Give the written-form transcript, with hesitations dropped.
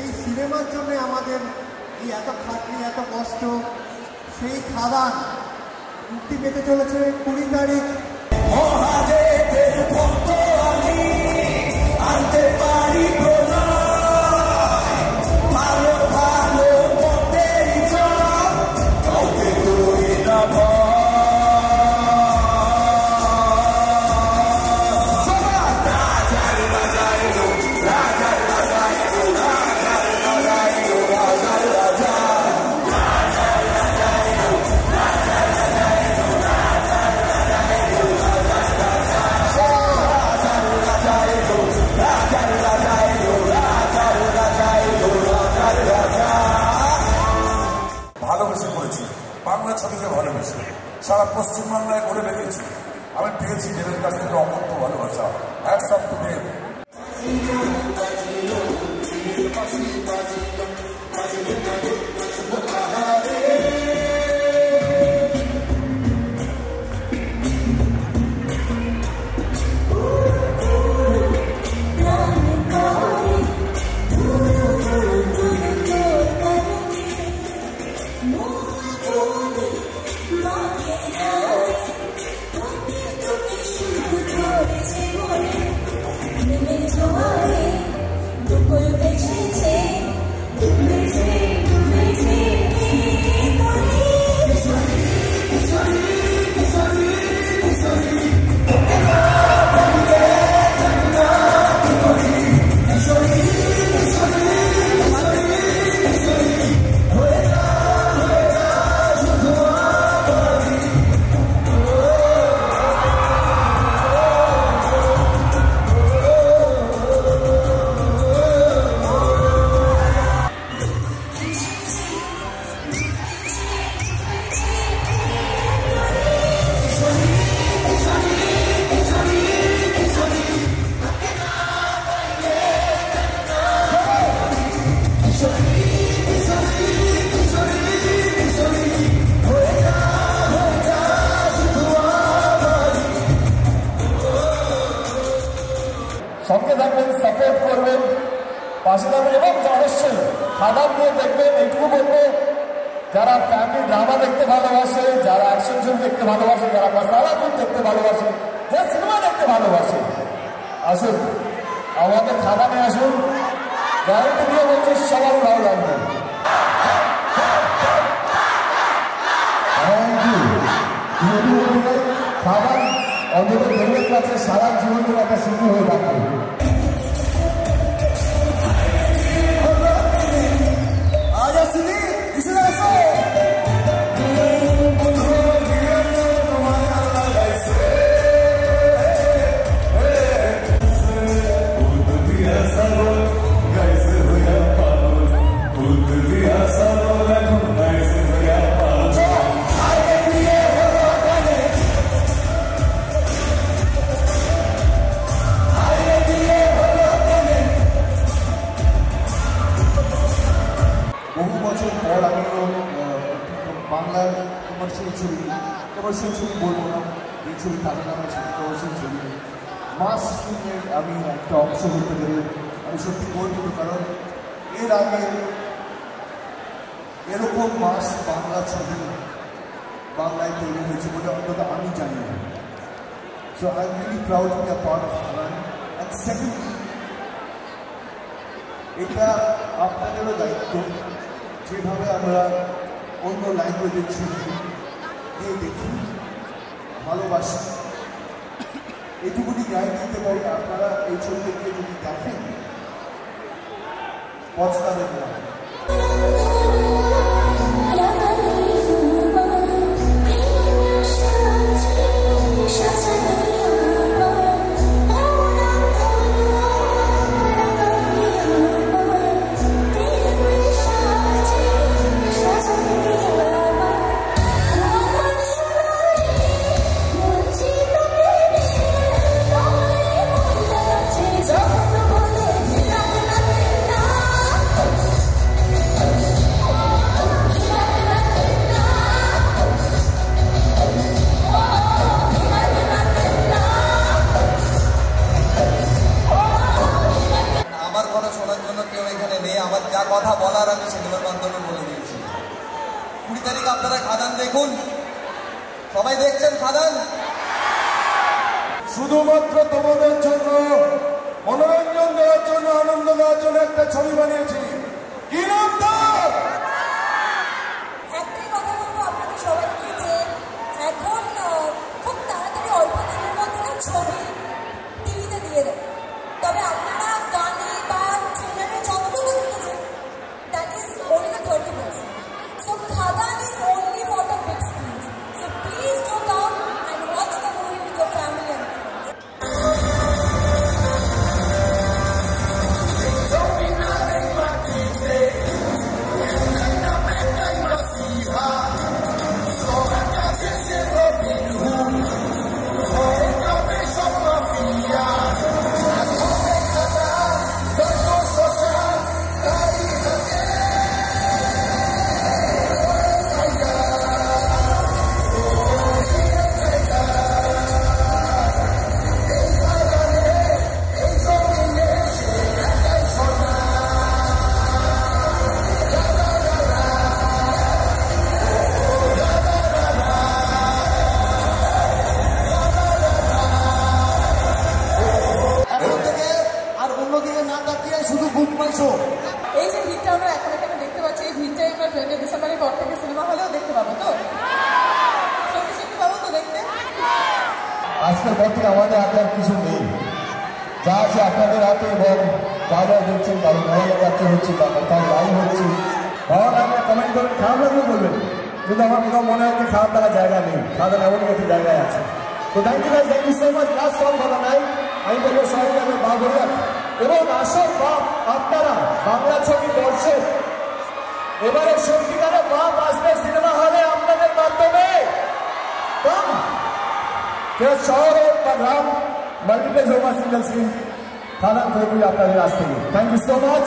এই সিনেমার জন্য আমাদের এই এত খাটনি এত কষ্ট সেই খাদান মুক্তি পেতে চলেছে 20 তারিখ। বাংলা ছবিকে ভালোবেসে সারা পশ্চিমবাংলায় ঘুরে বেরিয়েছি। আমি পেয়েছি দেবের কাছ থেকে অমূল্য ভালোবাসা। হ্যাটস অফ টু দেব। সঙ্গে থাকবেন, সাপোর্ট করবেন, পাশে থাকবেন এবং অবশ্যই খাদান নিয়ে দেখবেন। এইটুকু বলবো, যারা ফ্যামিলি ড্রামা দেখতে ভালোবাসে, যারা অ্যাকশন ছবি দেখতে ভালোবাসে, যারা মশালা ফিল্ম দেখতে ভালোবাসে, যারা সিনেমা দেখতে ভালোবাসে, আসুন আমাদের খাদানে আসুন। গ্যারান্টি দিয়ে বলছি সবার ভালো লাগবে। খাদান অন্তত দেবের কাছে সারা জীবনের একটা স্মৃতি হয়ে থাকবে। বহু বছর পর আমিও বাংলার কমার্শিয়াল ছবি বলবো না, এই ছবি তাদের নামে ছবি, কমার্শিয়াল ছবি মাস ফিল্মের আমি একটা অংশ হতে পেরে আমি সত্যি গর্বিত। কারণ এর আগে এরকম মাস বাংলা ছবি বাংলায় তৈরি হয়েছে বলে অন্তত আমি জানি না। So I am really proud to be a part of Khadaan. And secondly, এটা আপনাদেরও দায়িত্ব, যেভাবে আমরা অন্য ল্যাঙ্গুয়েজের ছবি গিয়ে দেখি, ভালোবাসি, এটুকুনি গায়ে দিতে পারি। আপনারা এই ছবিতে গিয়ে যদি দেখেন, পছন্দের না। আমার যা কথা বলার আমি সিনেমার মাধ্যমে বলে দিয়েছি। 20 তারিখ আপনারা খাদান দেখুন, সবাই দেখছেন খাদান? শুধুমাত্র তোমাদের জন্য মনোরঞ্জন দেওয়ার জন্য, আনন্দ দেওয়ার জন্য একটা ছবি বানিয়েছি। কি নাম তার? একটাই কথা বলবো আপনাদের সবাইকে যে এখন খুব তাড়াতাড়ি অল্প দিনের মধ্যে না ছবি টিভিতে দিয়ে দেয়, তবে আপনারা গানে বা ট্রেলারে যতটুকু দেখেছেন that is only the 30%. So Khadan is only for the big screens. So please do come and watch the movie with your family and friends. এই যে ভিড়টা আমরা এখন এখানে দেখতে পাচ্ছি, এই ভিড়টাই আমরা 20 ডিসেম্বরের পর থেকে সিনেমা হলেও দেখতে পাবো তো? সত্যি সত্যি পাবো তো দেখতে? আজকের পর থেকে আমাদের হাতে আর কিছু নেই, যা আছে আপনাদের হাতে, এবং যা যা দেখছেন কারো মোবাইলে কাছে হচ্ছে বা কোথাও লাইভ হচ্ছে, ভালো লাগলে কমেন্ট করবেন, খারাপ লাগলেও বলবেন, কিন্তু আমার কোথাও মনে হয় যে খারাপ লাগার জায়গা নেই, খারাপ এমনই একটা জায়গায় আছে। তো thank you so much. Last song বলা নাই, আমি বলবো সবাই যাবে বা বললাম, এবং আসল বাপ আপনারা বাংলা ছবি দর্শক, এবারে সত্যিকারের বাপ আসবে সিনেমা হলে আপনাদের মাধ্যমে। শহর হোক বা গ্রাম, মাল্টিপ্লেক্স হোক বা সিঙ্গেল স্ক্রিন, খাদান করবি আপনাদের আজ থেকে। Thank you so much.